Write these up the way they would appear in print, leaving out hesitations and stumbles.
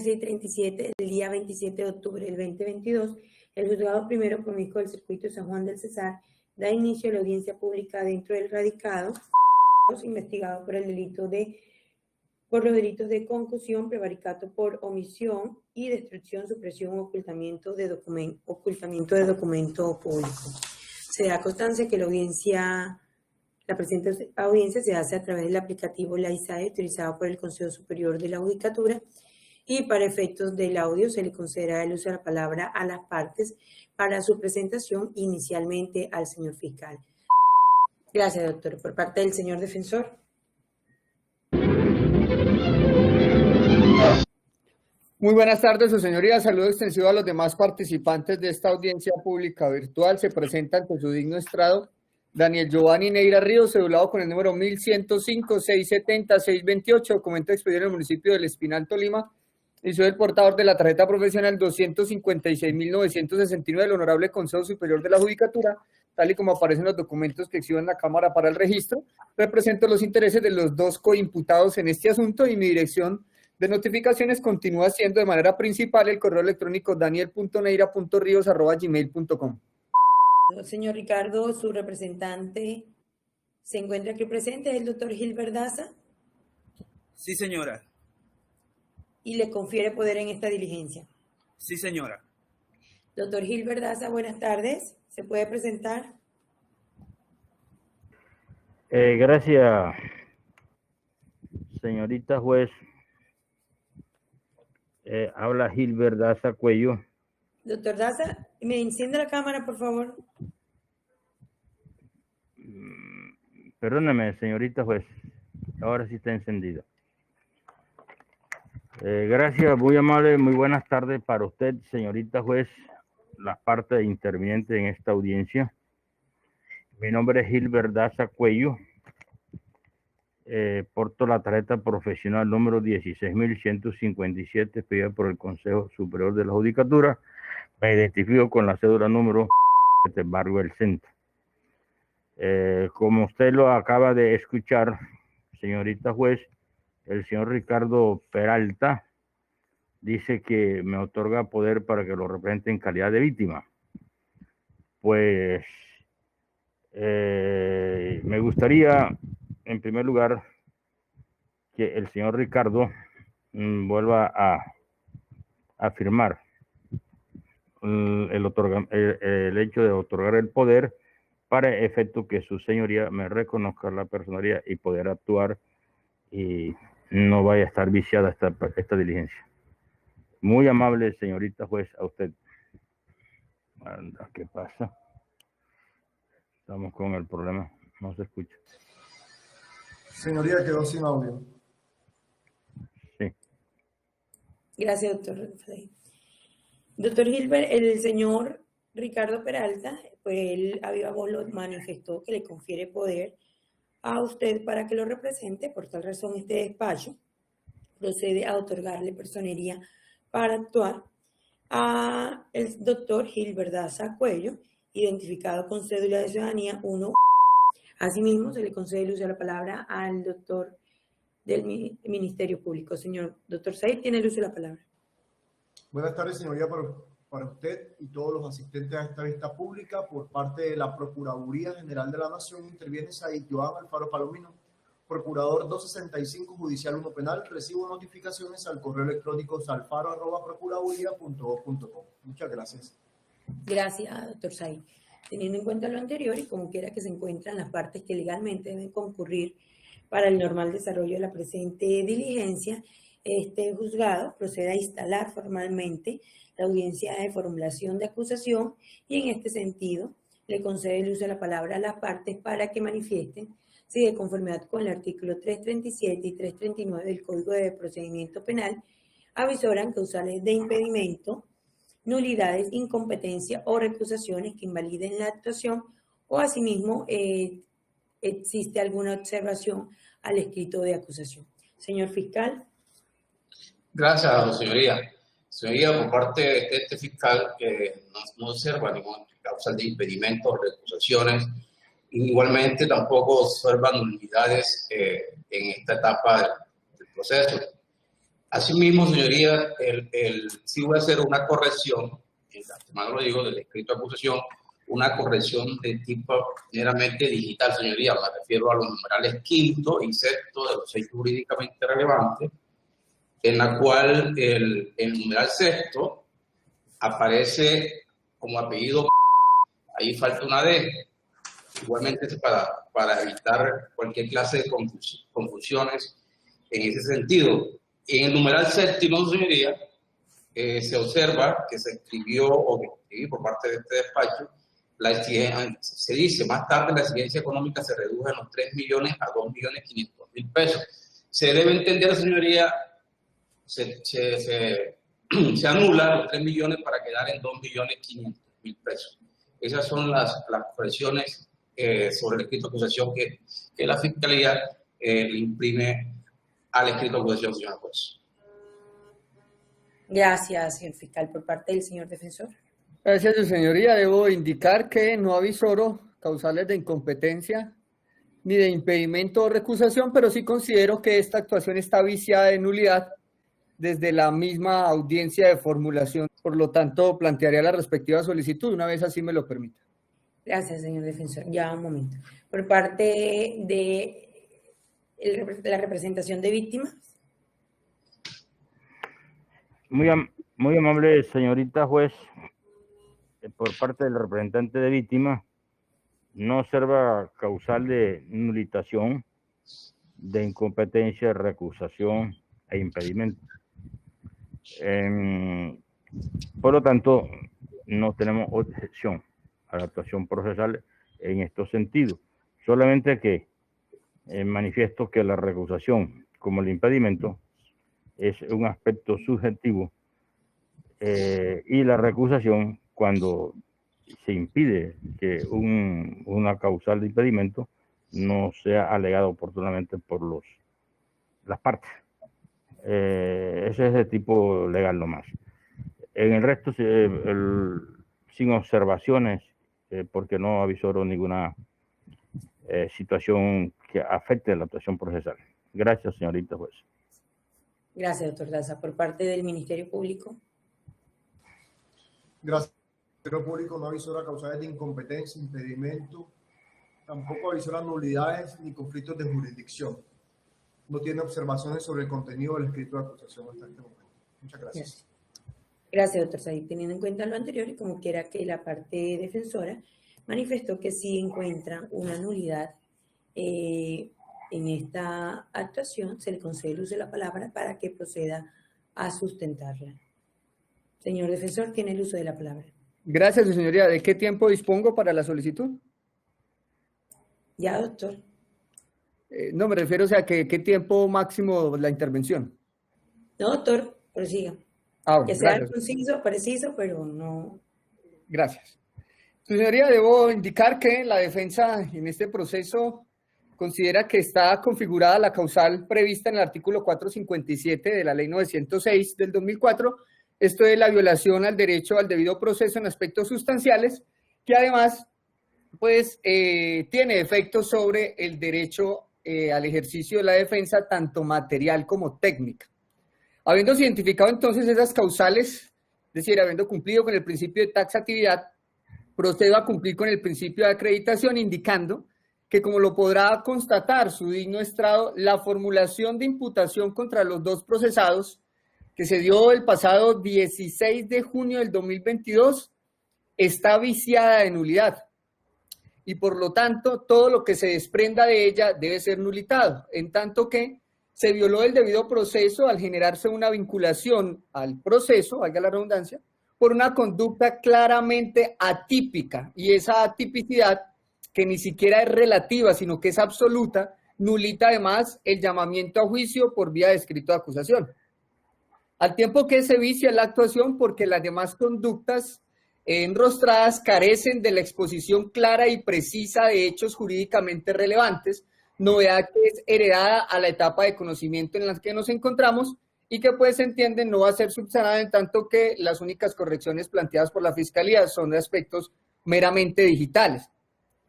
637 del día 27 de octubre del 2022, el Juzgado Primero Promiscuo del Circuito de San Juan del Cesar da inicio a la audiencia pública dentro del radicado investigado por los delitos de concusión, prevaricato por omisión y destrucción, supresión o ocultamiento de documento público. Se da constancia que la presente audiencia se hace a través del aplicativo LAISAE utilizado por el Consejo Superior de la Judicatura, y para efectos del audio se le concederá el uso de la palabra a las partes para su presentación, inicialmente al señor fiscal. Gracias, doctor. Por parte del señor defensor. Muy buenas tardes, su señoría. Saludo extensivo a los demás participantes de esta audiencia pública virtual. Se presenta ante su digno estrado Daniel Giovanni Neira Ríos, cedulado con el número 1105-670-628, documento expedido en el municipio del Espinal, Tolima, y soy el portador de la tarjeta profesional 256.969 del Honorable Consejo Superior de la Judicatura, tal y como aparecen los documentos que exhibo en la Cámara para el registro. Represento los intereses de los dos coimputados en este asunto y mi dirección de notificaciones continúa siendo de manera principal el correo electrónico daniel.neira.rios@gmail.com. Señor Ricardo, su representante se encuentra aquí presente, ¿es el doctor Gilbert Daza? Sí, señora. ¿Y le confiere poder en esta diligencia? Sí, señora. Doctor Gilbert Daza, buenas tardes. ¿Se puede presentar? Gracias, señorita juez. Habla Gilbert Daza Cuello. Doctor Daza, ¿me enciende la cámara, por favor? Perdóneme, señorita juez. Ahora sí está encendido. Gracias, muy amable, muy buenas tardes para usted, señorita juez, la parte interviniente en esta audiencia. Mi nombre es Gilbert Daza Cuello. Porto la tarjeta profesional número 16.157 pedida por el Consejo Superior de la Judicatura. Me identifico con la cédula número de Barrio del Centro. Como usted lo acaba de escuchar, señorita juez, el señor Ricardo Peralta dice que me otorga poder para que lo represente en calidad de víctima. Pues me gustaría, en primer lugar, que el señor Ricardo vuelva a afirmar el hecho de otorgar el poder para efecto que su señoría me reconozca la personalidad y poder actuar y no vaya a estar viciada esta diligencia. Muy amable, señorita juez, a usted. Anda, ¿qué pasa? Estamos con el problema, no se escucha. Señoría, quedó sin audio. Sí. Gracias, doctor. Doctor Gilbert, el señor Ricardo Peralta, pues él a viva voz lo manifestó que le confiere poder a usted para que lo represente. Por tal razón, este despacho procede a otorgarle personería para actuar a el doctor Gilbert Daza Cuello, identificado con cédula de ciudadanía 1. Asimismo, se le concede el uso de la palabra al doctor del Ministerio Público. Señor doctor Said, tiene el uso de la palabra. Buenas tardes, señoría, para usted y todos los asistentes a esta vista pública. Por parte de la Procuraduría General de la Nación interviene Said Joan Alfaro Palomino, procurador 265 Judicial 1 Penal. Recibo notificaciones al correo electrónico salfaro@procuraduría.gov.co. Muchas gracias. Gracias, doctor Said. Teniendo en cuenta lo anterior y como quiera que se encuentran las partes que legalmente deben concurrir para el normal desarrollo de la presente diligencia, este juzgado procede a instalar formalmente la audiencia de formulación de acusación y en este sentido le concede el uso de la palabra a las partes para que manifiesten si de conformidad con el artículo 337 y 339 del Código de Procedimiento Penal avisoran causales de impedimento, nulidades, incompetencia o recusaciones que invaliden la actuación o asimismo existe alguna observación al escrito de acusación. Señor fiscal. Gracias, señoría. Señoría, por parte de este fiscal, no observa ninguna causa de impedimento o recusaciones. Igualmente, tampoco observa nulidades en esta etapa del proceso. Asimismo, señoría, sí voy a hacer una corrección, en antemano lo digo, del escrito de acusación, una corrección de tipo meramente digital, señoría. Me refiero a los numerales quinto y sexto de los hechos jurídicamente relevantes, en la cual el numeral sexto aparece como apellido, ahí falta una D. Igualmente es para evitar cualquier clase de confusiones en ese sentido. En el numeral séptimo, señoría, se observa que se escribió, o que escribí por parte de este despacho, se dice, más tarde la exigencia económica se redujo de los 3 millones a 2.500.000 pesos. Se debe entender, señoría, se anula los 3 millones para quedar en 2.500.000 pesos. Esas son las correcciones sobre el escrito de acusación que la Fiscalía le imprime al escrito de acusación, señor juez. Gracias, señor fiscal. Por parte del señor defensor. Gracias, su señoría. Debo indicar que no avisoro causales de incompetencia ni de impedimento o recusación, pero sí considero que esta actuación está viciada de nulidad desde la misma audiencia de formulación. Por lo tanto, plantearía la respectiva solicitud, una vez así me lo permita. Gracias, señor defensor. Ya, un momento. Por parte de la representación de víctimas. Muy amable, señorita juez. Por parte del representante de víctimas, no observa causal de nulitación, de incompetencia, recusación e impedimento. Por lo tanto, no tenemos objeción a la actuación procesal en estos sentidos. Solamente que manifiesto que la recusación, como el impedimento, es un aspecto subjetivo y la recusación, cuando se impide que una causal de impedimento no sea alegada oportunamente por las partes. Ese es de tipo legal nomás. En el resto, sin observaciones, porque no avisoro ninguna situación que afecte la actuación procesal. Gracias, señorita juez. Gracias, doctor Daza. Por parte del Ministerio Público. Gracias. El Ministerio Público no avisora causales de incompetencia, impedimento, tampoco avisora nulidades ni conflictos de jurisdicción. No tiene observaciones sobre el contenido del escrito de acusación hasta este momento. Muchas gracias. Gracias, doctor Said. Teniendo en cuenta lo anterior y como quiera que la parte defensora manifestó que sí encuentra una nulidad en esta actuación, se le concede el uso de la palabra para que proceda a sustentarla. Señor defensor, tiene el uso de la palabra. Gracias, su señoría. ¿De qué tiempo dispongo para la solicitud? Ya, doctor. No, me refiero, o sea, ¿qué tiempo máximo la intervención? No, doctor, prosiga. Bueno, que sea gracias. conciso, preciso, pero no. Gracias. Su señoría, debo indicar que la defensa en este proceso considera que está configurada la causal prevista en el artículo 457 de la Ley 906 del 2004. Esto es la violación al derecho al debido proceso en aspectos sustanciales, que además, pues, tiene efectos sobre el derecho al ejercicio de la defensa, tanto material como técnica. Habiéndose identificado entonces esas causales, es decir, habiendo cumplido con el principio de taxatividad, procedo a cumplir con el principio de acreditación, indicando que, como lo podrá constatar su digno estrado, la formulación de imputación contra los dos procesados, que se dio el pasado 16 de junio del 2022, está viciada de nulidad. Y por lo tanto, todo lo que se desprenda de ella debe ser nulitado, en tanto que se violó el debido proceso al generarse una vinculación al proceso, valga la redundancia, por una conducta claramente atípica, y esa atipicidad, que ni siquiera es relativa, sino que es absoluta, nulita además el llamamiento a juicio por vía de escrito de acusación. Al tiempo que se vicia la actuación porque las demás conductas enrostradas carecen de la exposición clara y precisa de hechos jurídicamente relevantes, novedad que es heredada a la etapa de conocimiento en la que nos encontramos y que, pues, se entiende no va a ser subsanada, en tanto que las únicas correcciones planteadas por la Fiscalía son de aspectos meramente digitales.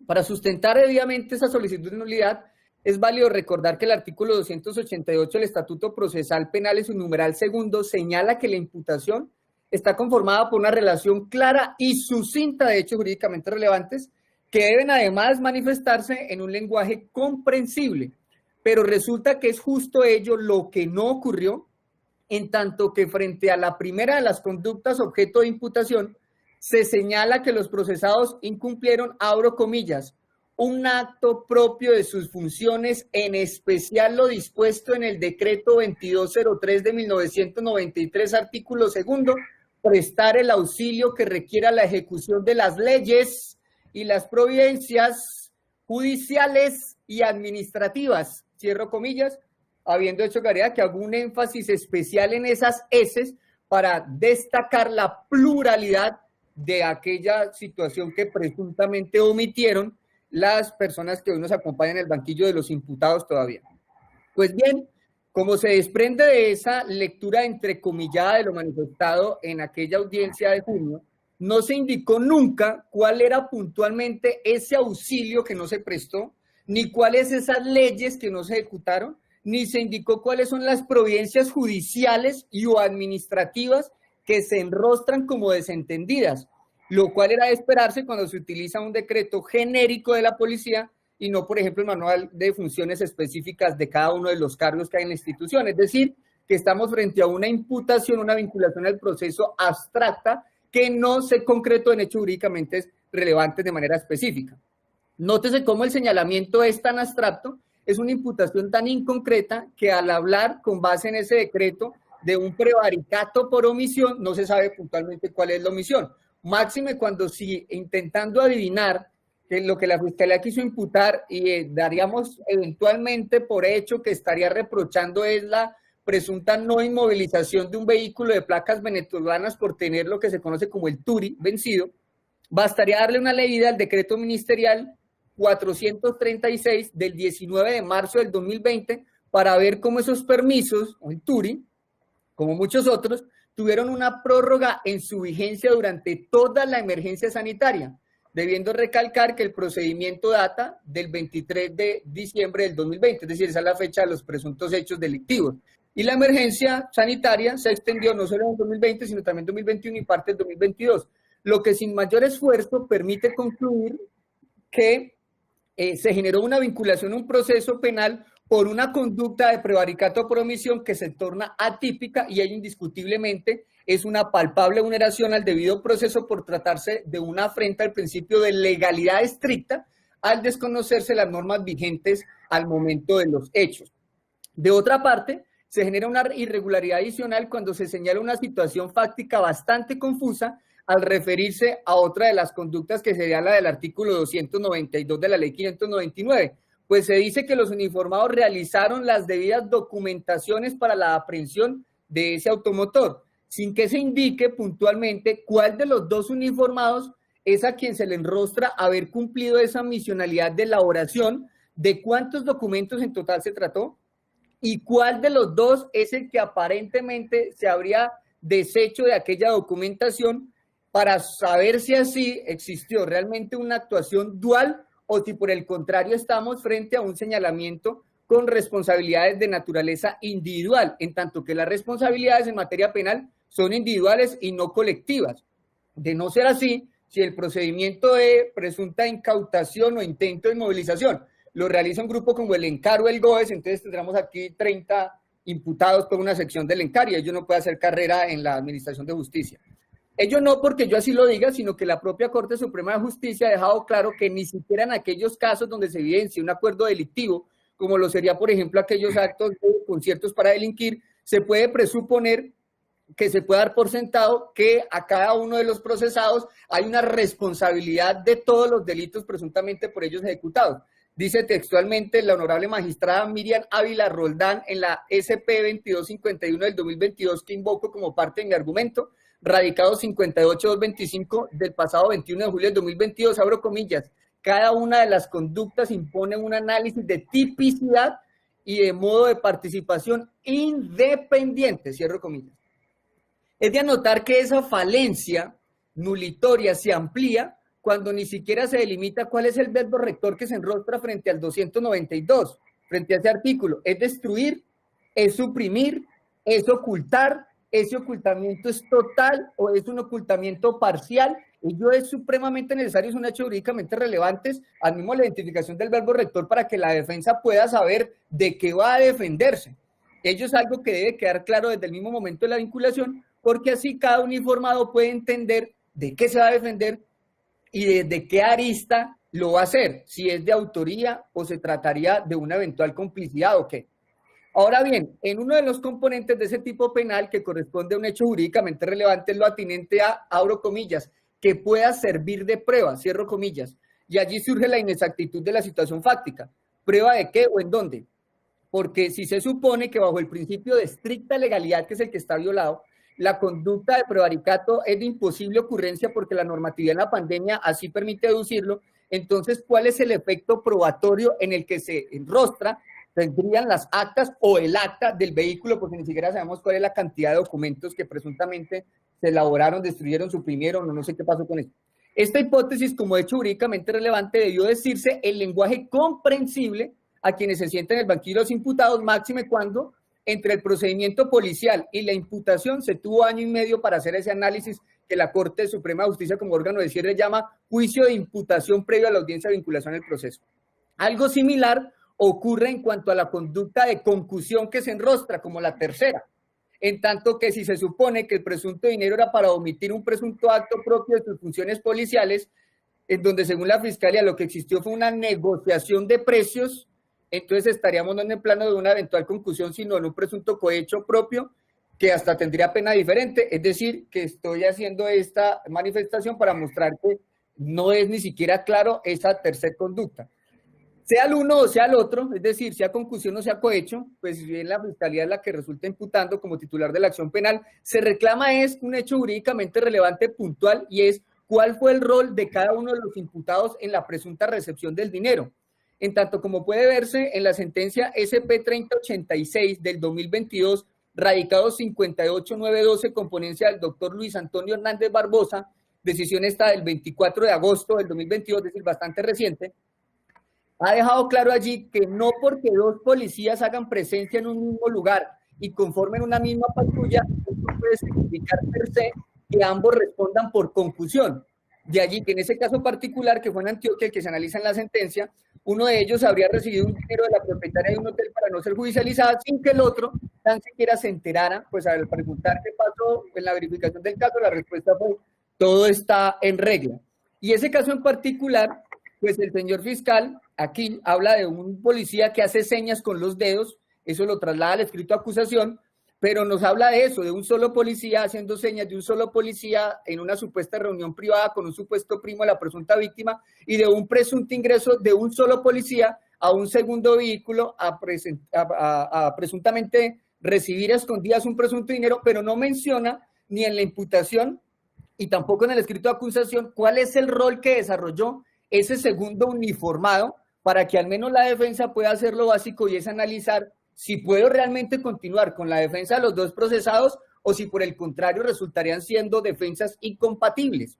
Para sustentar debidamente esa solicitud de nulidad, es válido recordar que el artículo 288 del Estatuto Procesal Penal en su numeral segundo señala que la imputación está conformada por una relación clara y sucinta de hechos jurídicamente relevantes que deben además manifestarse en un lenguaje comprensible. Pero resulta que es justo ello lo que no ocurrió, en tanto que frente a la primera de las conductas objeto de imputación, se señala que los procesados incumplieron, abro comillas, un acto propio de sus funciones, en especial lo dispuesto en el decreto 2203 de 1993, artículo segundo, prestar el auxilio que requiera la ejecución de las leyes y las providencias judiciales y administrativas, cierro comillas, habiendo hecho claridad que hago un énfasis especial en esas eses para destacar la pluralidad de aquella situación que presuntamente omitieron las personas que hoy nos acompañan en el banquillo de los imputados todavía. Pues bien, como se desprende de esa lectura entrecomillada de lo manifestado en aquella audiencia de junio, no se indicó nunca cuál era puntualmente ese auxilio que no se prestó, ni cuáles esas leyes que no se ejecutaron, ni se indicó cuáles son las providencias judiciales y o administrativas que se enrostran como desentendidas, lo cual era de esperarse cuando se utiliza un decreto genérico de la policía y no, por ejemplo, el manual de funciones específicas de cada uno de los cargos que hay en la institución. Es decir, que estamos frente a una imputación, una vinculación al proceso abstracta que no se concretó en hechos jurídicamente relevantes de manera específica. Nótese cómo el señalamiento es tan abstracto, es una imputación tan inconcreta que al hablar con base en ese decreto de un prevaricato por omisión, no se sabe puntualmente cuál es la omisión. Máxime cuando si intentando adivinar lo que la Fiscalía quiso imputar y daríamos eventualmente por hecho que estaría reprochando es la presunta no inmovilización de un vehículo de placas venezolanas por tener lo que se conoce como el TURI vencido, bastaría darle una leída al decreto ministerial 436 del 19 de marzo del 2020 para ver cómo esos permisos, o el TURI, como muchos otros, tuvieron una prórroga en su vigencia durante toda la emergencia sanitaria, debiendo recalcar que el procedimiento data del 23 de diciembre del 2020, es decir, esa es la fecha de los presuntos hechos delictivos. Y la emergencia sanitaria se extendió no solo en 2020, sino también en 2021 y parte del 2022, lo que sin mayor esfuerzo permite concluir que se generó una vinculación a un proceso penal por una conducta de prevaricato por omisión que se torna atípica y ello indiscutiblemente es una palpable vulneración al debido proceso por tratarse de una afrenta al principio de legalidad estricta al desconocerse las normas vigentes al momento de los hechos. De otra parte, se genera una irregularidad adicional cuando se señala una situación fáctica bastante confusa al referirse a otra de las conductas que sería la del artículo 292 de la ley 599, pues se dice que los uniformados realizaron las debidas documentaciones para la aprehensión de ese automotor, sin que se indique puntualmente cuál de los dos uniformados es a quien se le enrostra haber cumplido esa misionalidad de elaboración, de cuántos documentos en total se trató y cuál de los dos es el que aparentemente se habría deshecho de aquella documentación para saber si así existió realmente una actuación dual o si por el contrario estamos frente a un señalamiento con responsabilidades de naturaleza individual, en tanto que las responsabilidades en materia penal son individuales y no colectivas. De no ser así, si el procedimiento de presunta incautación o intento de inmovilización lo realiza un grupo como el ENCAR o el GOES, entonces tendremos aquí 30 imputados por una sección del ENCAR y ello no puede hacer carrera en la Administración de Justicia. Ello no porque yo así lo diga, sino que la propia Corte Suprema de Justicia ha dejado claro que ni siquiera en aquellos casos donde se evidencia un acuerdo delictivo, como lo sería, por ejemplo, aquellos actos de conciertos para delinquir, se puede presuponer que se puede dar por sentado que a cada uno de los procesados hay una responsabilidad de todos los delitos presuntamente por ellos ejecutados. Dice textualmente la honorable magistrada Miriam Ávila Roldán en la SP 2251 del 2022 que invoco como parte de mi argumento, radicado 58225 del pasado 21 de julio del 2022, abro comillas, cada una de las conductas impone un análisis de tipicidad y de modo de participación independiente, cierro comillas. Es de anotar que esa falencia nulitoria se amplía cuando ni siquiera se delimita cuál es el verbo rector que se enrostra frente al 292. frente a ese artículo, es destruir, es suprimir, es ocultar, ese ocultamiento es total o es un ocultamiento parcial. Ello es supremamente necesario, es un hecho jurídicamente relevante, al mismo la identificación del verbo rector para que la defensa pueda saber de qué va a defenderse. Ello es algo que debe quedar claro desde el mismo momento de la vinculación, porque así cada uniformado puede entender de qué se va a defender y desde qué arista lo va a hacer, si es de autoría o se trataría de una eventual complicidad o qué. Ahora bien, en uno de los componentes de ese tipo penal que corresponde a un hecho jurídicamente relevante es lo atinente a, abro comillas, que pueda servir de prueba, cierro comillas, y allí surge la inexactitud de la situación fáctica. ¿Prueba de qué o en dónde? Porque si se supone que bajo el principio de estricta legalidad, que es el que está violado, la conducta de prevaricato es de imposible ocurrencia porque la normatividad en la pandemia así permite deducirlo, entonces, ¿cuál es el efecto probatorio en el que se enrostra? Tendrían las actas o el acta del vehículo, porque ni siquiera sabemos cuál es la cantidad de documentos que presuntamente se elaboraron, destruyeron, suprimieron, o no sé qué pasó con eso. Esta hipótesis, como hecho jurídicamente relevante, debió decirse en lenguaje comprensible a quienes se sienten en el banquillo de los imputados, máxime cuando entre el procedimiento policial y la imputación se tuvo 1 año y medio para hacer ese análisis que la Corte Suprema de Justicia como órgano de cierre llama juicio de imputación previo a la audiencia de vinculación al proceso. Algo similar ocurre en cuanto a la conducta de concusión que se enrostra como la tercera, en tanto que si se supone que el presunto dinero era para omitir un presunto acto propio de sus funciones policiales, en donde según la Fiscalía lo que existió fue una negociación de precios, entonces estaríamos no en el plano de una eventual concusión, sino en un presunto cohecho propio que hasta tendría pena diferente, es decir, que estoy haciendo esta manifestación para mostrar que no es ni siquiera claro esa tercera conducta. Sea el uno o sea el otro, es decir, sea concusión o sea cohecho, pues si bien la Fiscalía es la que resulta imputando como titular de la acción penal, se reclama es un hecho jurídicamente relevante puntual y es cuál fue el rol de cada uno de los imputados en la presunta recepción del dinero. En tanto como puede verse en la sentencia SP 3086 del 2022, radicado 58912 con ponencia del doctor Luis Antonio Hernández Barbosa, decisión esta del 24 de agosto del 2022, es decir, bastante reciente, ha dejado claro allí que no porque 2 policías hagan presencia en un mismo lugar y conformen una misma patrulla, eso puede significar per se que ambos respondan por concusión. De allí que en ese caso particular, que fue en Antioquia, el que se analiza en la sentencia, uno de ellos habría recibido un dinero de la propietaria de un hotel para no ser judicializada sin que el otro tan siquiera se enterara. Pues al preguntar qué pasó en la verificación del caso, la respuesta fue, todo está en regla. Y ese caso en particular, pues el señor fiscal aquí habla de un policía que hace señas con los dedos, eso lo traslada al escrito de acusación, pero nos habla de eso, de un solo policía haciendo señas, de un solo policía en una supuesta reunión privada con un supuesto primo de la presunta víctima y de un presunto ingreso de un solo policía a un segundo vehículo a presuntamente recibir a escondidas un presunto dinero, pero no menciona ni en la imputación y tampoco en el escrito de acusación cuál es el rol que desarrolló ese segundo uniformado para que al menos la defensa pueda hacer lo básico y es analizar si puedo realmente continuar con la defensa de los 2 procesados o si por el contrario resultarían siendo defensas incompatibles.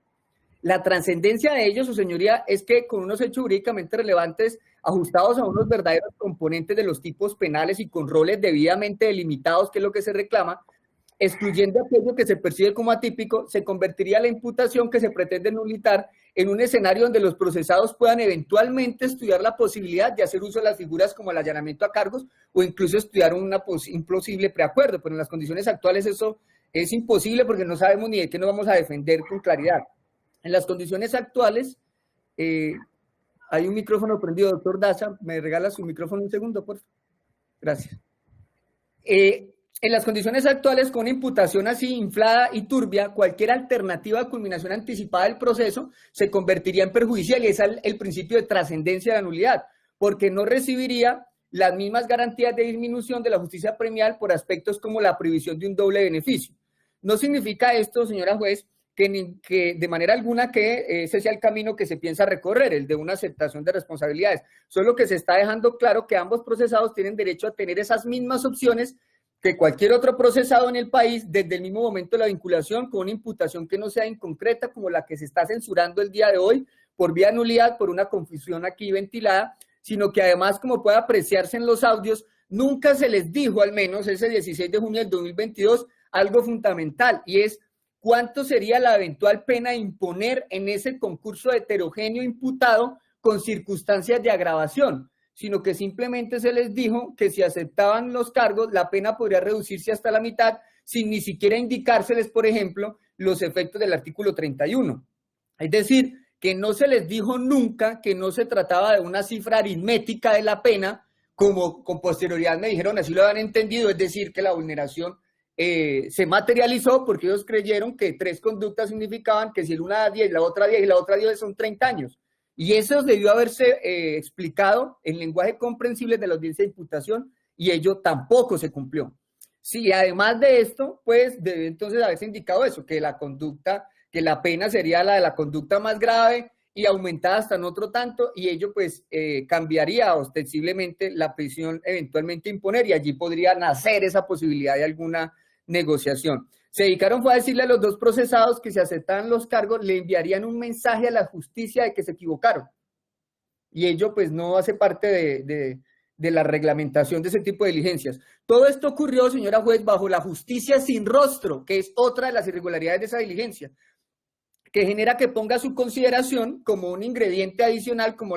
La trascendencia de ello, su señoría, es que con unos hechos jurídicamente relevantes ajustados a unos verdaderos componentes de los tipos penales y con roles debidamente delimitados, que es lo que se reclama, excluyendo aquello que se percibe como atípico, se convertiría la imputación que se pretende nulitar en un escenario donde los procesados puedan eventualmente estudiar la posibilidad de hacer uso de las figuras como el allanamiento a cargos un estudiar un posible preacuerdo, pero en las condiciones actuales eso es imposible porque no sabemos ni de qué nos vamos a defender con claridad. En las condiciones actuales, hay un micrófono prendido, doctor Daza, ¿me regala su micrófono un segundo, por favor? Gracias. En las condiciones actuales, con una imputación así inflada y turbia, cualquier alternativa de culminación anticipada del proceso se convertiría en perjudicial y es el principio de trascendencia de la nulidad, porque no recibiría las mismas garantías de disminución de la justicia premial por aspectos como la prohibición de un doble beneficio. No significa esto, señora juez, que de manera alguna que ese sea el camino que se piensa recorrer, el de una aceptación de responsabilidades. Solo que se está dejando claro que ambos procesados tienen derecho a tener esas mismas opciones que cualquier otro procesado en el país desde el mismo momento de la vinculación con una imputación que no sea inconcreta como la que se está censurando el día de hoy por vía de nulidad, por una confusión aquí ventilada, sino que además, como puede apreciarse en los audios, nunca se les dijo, al menos ese 16 de junio del 2022, algo fundamental, y es cuánto sería la eventual pena a imponer en ese concurso heterogéneo imputado con circunstancias de agravación, sino que simplemente se les dijo que si aceptaban los cargos, la pena podría reducirse hasta la mitad, sin ni siquiera indicárseles, por ejemplo, los efectos del artículo 31. Es decir, que no se les dijo nunca que no se trataba de una cifra aritmética de la pena, como con posterioridad me dijeron, así lo habían entendido, es decir, que la vulneración se materializó porque ellos creyeron que 3 conductas significaban que si una da 10, la otra 10 y la otra 10 son 30 años. Y eso debió haberse explicado en lenguaje comprensible de la audiencia de imputación y ello tampoco se cumplió. Sí, además de esto, pues debe entonces haberse indicado eso, que la conducta, que la pena sería la de la conducta más grave y aumentada hasta en otro tanto, y ello pues cambiaría ostensiblemente la prisión eventualmente imponer, y allí podría nacer esa posibilidad de alguna negociación. Se dedicaron fue a decirle a los 2 procesados que si aceptaban los cargos le enviarían un mensaje a la justicia de que se equivocaron, y ello pues no hace parte de la reglamentación de ese tipo de diligencias. Todo esto ocurrió, señora juez, bajo la justicia sin rostro, que es otra de las irregularidades de esa diligencia, que genera que ponga a su consideración como un ingrediente adicional, como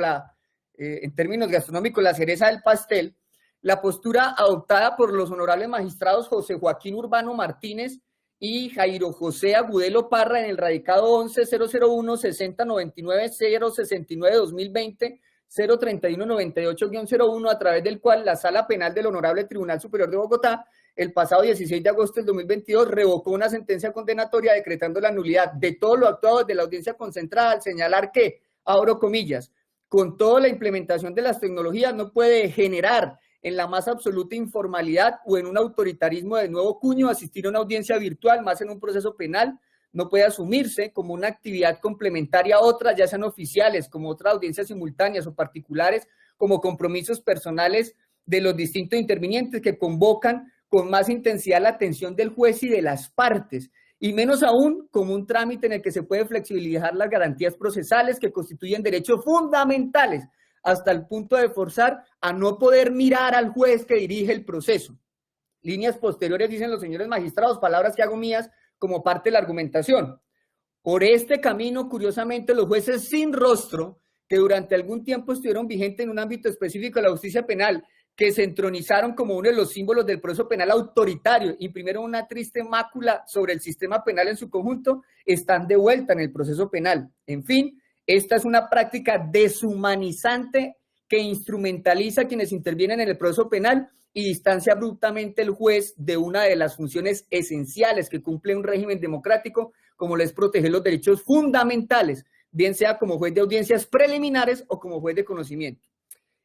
en términos gastronómicos, la cereza del pastel, la postura adoptada por los honorables magistrados José Joaquín Urbano Martínez y Jairo José Agudelo Parra en el radicado 11-001-6099-069-2020, 03198-01, a través del cual la Sala Penal del Honorable Tribunal Superior de Bogotá, el pasado 16 de agosto del 2022, revocó una sentencia condenatoria decretando la nulidad de todo lo actuado desde la audiencia concentrada, al señalar que, abro comillas, con toda la implementación de las tecnologías no puede generar en la más absoluta informalidad o en un autoritarismo de nuevo cuño asistir a una audiencia virtual, más en un proceso penal, no puede asumirse como una actividad complementaria a otras, ya sean oficiales, como otras audiencias simultáneas o particulares, como compromisos personales de los distintos intervinientes que convocan con más intensidad la atención del juez y de las partes, y menos aún como un trámite en el que se puede flexibilizar las garantías procesales que constituyen derechos fundamentales, hasta el punto de forzar a no poder mirar al juez que dirige el proceso. Líneas posteriores, dicen los señores magistrados, palabras que hago mías como parte de la argumentación. Por este camino, curiosamente, los jueces sin rostro, que durante algún tiempo estuvieron vigentes en un ámbito específico de la justicia penal, que se entronizaron como uno de los símbolos del proceso penal autoritario, imprimieron una triste mácula sobre el sistema penal en su conjunto, están de vuelta en el proceso penal. En fin, esta es una práctica deshumanizante que instrumentaliza a quienes intervienen en el proceso penal y distancia abruptamente el juez de una de las funciones esenciales que cumple un régimen democrático, como es proteger los derechos fundamentales, bien sea como juez de audiencias preliminares o como juez de conocimiento.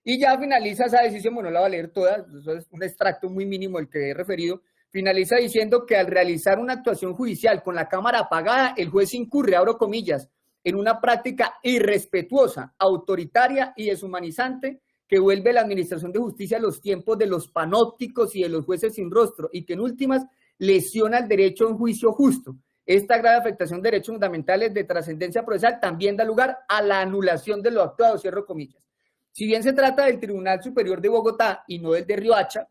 Y ya finaliza esa decisión, bueno, la voy a leer toda, eso es un extracto muy mínimo del que he referido, finaliza diciendo que al realizar una actuación judicial con la cámara apagada, el juez incurre, abro comillas, en una práctica irrespetuosa, autoritaria y deshumanizante que vuelve la administración de justicia a los tiempos de los panópticos y de los jueces sin rostro y que en últimas lesiona el derecho a un juicio justo. Esta grave afectación de derechos fundamentales de trascendencia procesal también da lugar a la anulación de lo actuado, cierro comillas. Si bien se trata del Tribunal Superior de Bogotá y no del de Riohacha,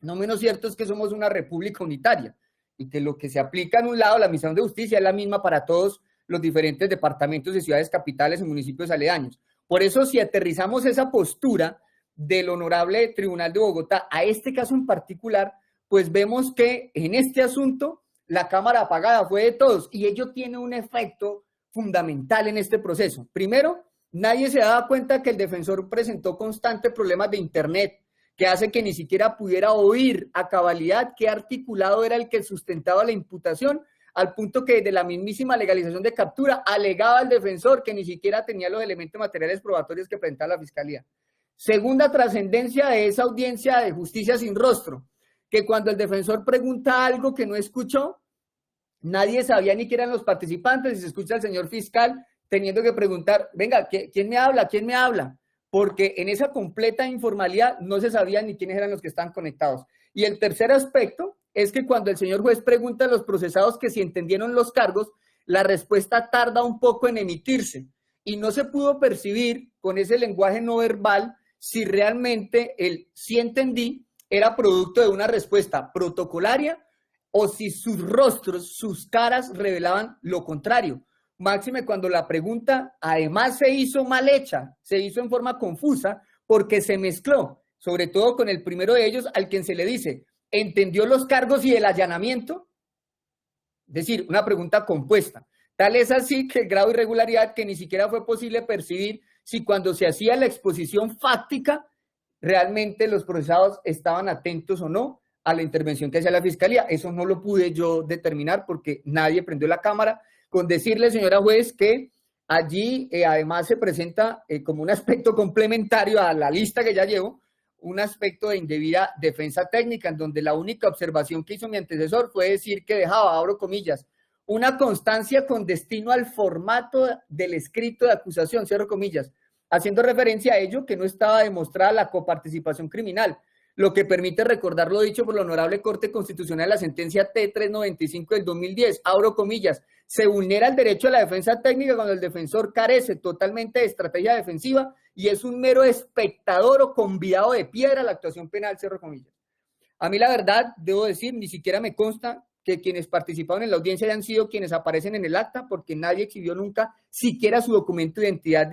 no menos cierto es que somos una república unitaria y que lo que se aplica en un lado, la administración de justicia, es la misma para todos los diferentes departamentos de ciudades capitales y municipios aledaños. Por eso, si aterrizamos esa postura del Honorable Tribunal de Bogotá a este caso en particular, pues vemos que en este asunto la cámara apagada fue de todos y ello tiene un efecto fundamental en este proceso. Primero, nadie se daba cuenta que el defensor presentó constantes problemas de internet que hace que ni siquiera pudiera oír a cabalidad qué articulado era el que sustentaba la imputación, al punto que desde la mismísima legalización de captura alegaba el defensor que ni siquiera tenía los elementos materiales probatorios que presentaba la fiscalía. Segunda trascendencia de esa audiencia de justicia sin rostro, que cuando el defensor pregunta algo que no escuchó, nadie sabía ni quién eran los participantes y se escucha al señor fiscal teniendo que preguntar, venga, ¿quién me habla? ¿Quién me habla? Porque en esa completa informalidad no se sabía ni quiénes eran los que estaban conectados. Y el tercer aspecto es que cuando el señor juez pregunta a los procesados que si entendieron los cargos, la respuesta tarda un poco en emitirse y no se pudo percibir con ese lenguaje no verbal si realmente el sí entendí era producto de una respuesta protocolaria o si sus rostros, sus caras revelaban lo contrario. Máxime cuando la pregunta además se hizo mal hecha, se hizo en forma confusa porque se mezcló, sobre todo con el primero de ellos al quien se le dice, ¿entendió los cargos y el allanamiento? Es decir, una pregunta compuesta. Tal es así que el grado de irregularidad que ni siquiera fue posible percibir si cuando se hacía la exposición fáctica realmente los procesados estaban atentos o no a la intervención que hacía la Fiscalía. Eso no lo pude yo determinar porque nadie prendió la cámara. Con decirle, señora juez, que allí además se presenta como un aspecto complementario a la lista que ya llevo, un aspecto de indebida defensa técnica, en donde la única observación que hizo mi antecesor fue decir que dejaba, abro comillas, una constancia con destino al formato del escrito de acusación, cierro comillas, haciendo referencia a ello que no estaba demostrada la coparticipación criminal, lo que permite recordar lo dicho por la Honorable Corte Constitucional en la sentencia T395 del 2010, abro comillas, se vulnera el derecho a la defensa técnica cuando el defensor carece totalmente de estrategia defensiva y es un mero espectador o convidado de piedra a la actuación penal, cierro comillas. A mí la verdad, debo decir, ni siquiera me consta que quienes participaron en la audiencia hayan sido quienes aparecen en el acta, porque nadie exhibió nunca siquiera su documento de identidad,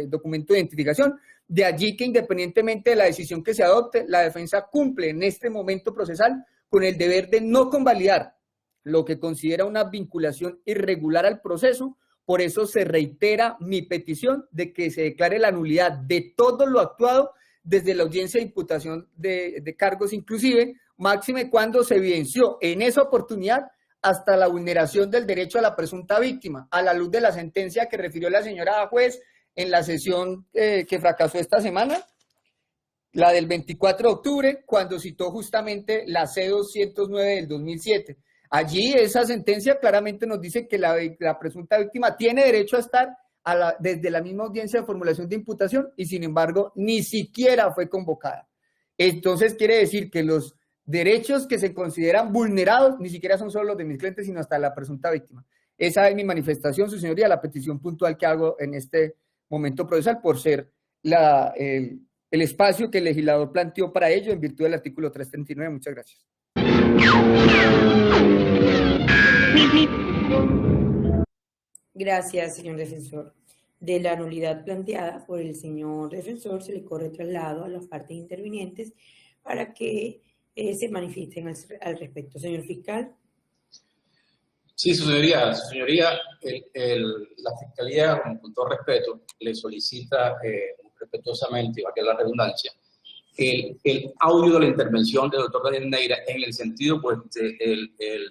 documento de identificación. De allí que independientemente de la decisión que se adopte, la defensa cumple en este momento procesal con el deber de no convalidar lo que considera una vinculación irregular al proceso. Por eso se reitera mi petición de que se declare la nulidad de todo lo actuado desde la audiencia de imputación de cargos, inclusive, máxime cuando se evidenció en esa oportunidad hasta la vulneración del derecho a la presunta víctima, a la luz de la sentencia que refirió la señora juez en la sesión que fracasó esta semana, la del 24 de octubre, cuando citó justamente la C-209 del 2007. Allí esa sentencia claramente nos dice que la presunta víctima tiene derecho a estar desde la misma audiencia de formulación de imputación y sin embargo ni siquiera fue convocada. Entonces quiere decir que los derechos que se consideran vulnerados ni siquiera son solo los de mis clientes, sino hasta la presunta víctima. Esa es mi manifestación, su señoría, la petición puntual que hago en este momento procesal por ser el espacio que el legislador planteó para ello en virtud del artículo 339. Muchas gracias. Gracias, señor defensor. De la nulidad planteada por el señor defensor se le corre traslado a las partes intervinientes para que se manifiesten al respecto. Señor fiscal. Sí, su señoría, la Fiscalía, con todo respeto, le solicita respetuosamente, y va a quedar la redundancia, el audio de la intervención del doctor Daniel Neira, en el sentido, pues,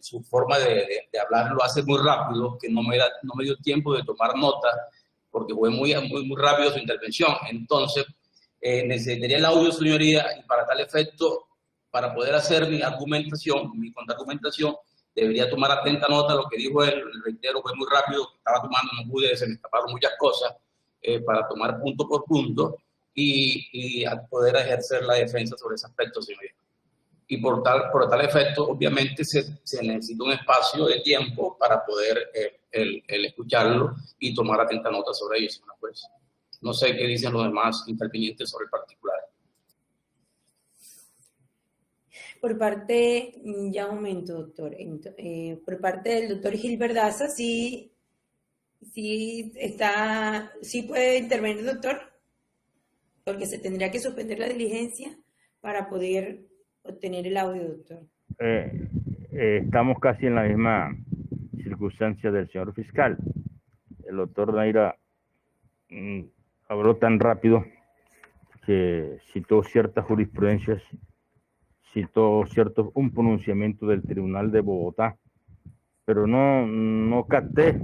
su forma de hablar lo hace muy rápido, que no me dio tiempo de tomar nota, porque fue muy rápido su intervención. Entonces, necesitaría el audio, señoría, y para tal efecto, para poder hacer mi argumentación, mi contraargumentación, debería tomar atenta nota de lo que dijo él. Reitero, fue muy rápido, estaba tomando, no pude, se me escaparon muchas cosas, para tomar punto por punto y poder ejercer la defensa sobre ese aspecto, señoría. Y por tal efecto, obviamente, se necesita un espacio de tiempo para poder el escucharlo y tomar atenta nota sobre ello, señora juez. No sé qué dicen los demás intervinientes sobre el particular. Por parte, ya un momento, doctor, por parte del doctor Gilbert Daza, sí puede intervenir, doctor, porque se tendría que suspender la diligencia para poder obtener el audio, doctor. Estamos casi en la misma circunstancia del señor fiscal. El doctor Neira habló tan rápido que citó ciertas jurisprudencias, citó un pronunciamiento del Tribunal de Bogotá, pero no capté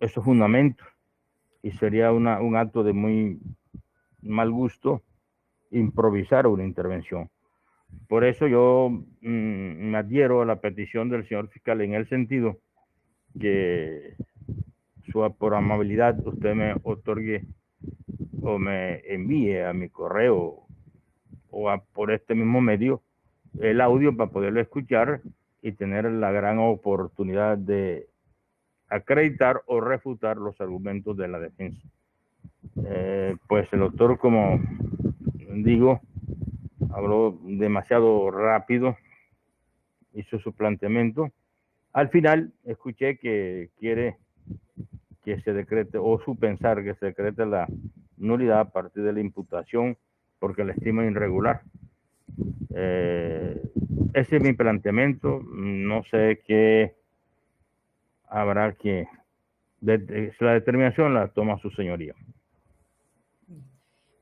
esos fundamentos y sería un acto de muy mal gusto improvisar una intervención. Por eso yo me adhiero a la petición del señor fiscal en el sentido que por amabilidad usted me otorgue o me envíe a mi correo o por este mismo medio el audio para poderlo escuchar y tener la gran oportunidad de acreditar o refutar los argumentos de la defensa. Pues el doctor, como digo, habló demasiado rápido, hizo su planteamiento. Al final escuché que quiere que se decrete, o su pensar que se decrete la nulidad a partir de la imputación porque la estima irregular. Ese es mi planteamiento. No sé qué habrá que... la determinación la toma su señoría.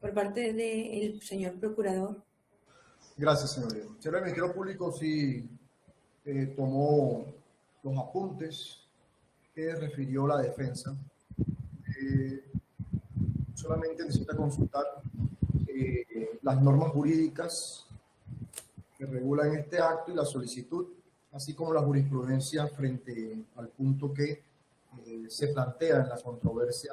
Por parte del señor procurador. Gracias, señoría. Señor Ministerio Público sí tomó los apuntes que refirió la defensa. Solamente necesita consultar las normas jurídicas que regulan este acto y la solicitud, así como la jurisprudencia frente al punto que se plantea en la controversia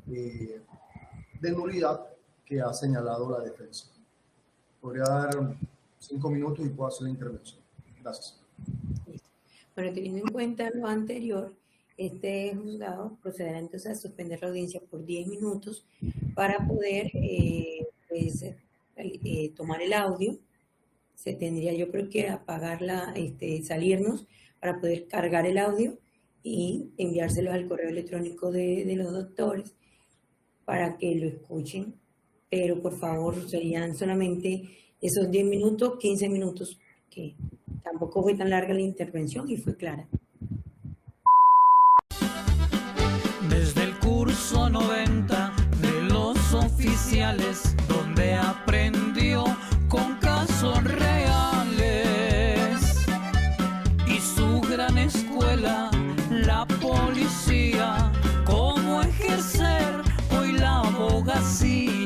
de nulidad que ha señalado la defensa. Podría dar 5 minutos y puedo hacer la intervención. Gracias. Bueno, teniendo en cuenta lo anterior, este juzgado procederá entonces a suspender la audiencia por 10 minutos para poder tomar el audio. Se tendría, yo creo que apagarla, salirnos para poder cargar el audio y enviárselo al correo electrónico de los doctores para que lo escuchen. Pero por favor serían solamente esos 10 minutos, 15 minutos, que tampoco fue tan larga la intervención y fue clara. Desde el curso 90 de los oficiales, donde aprendió con casos reales, y su gran escuela, la policía, cómo ejercer hoy la abogacía.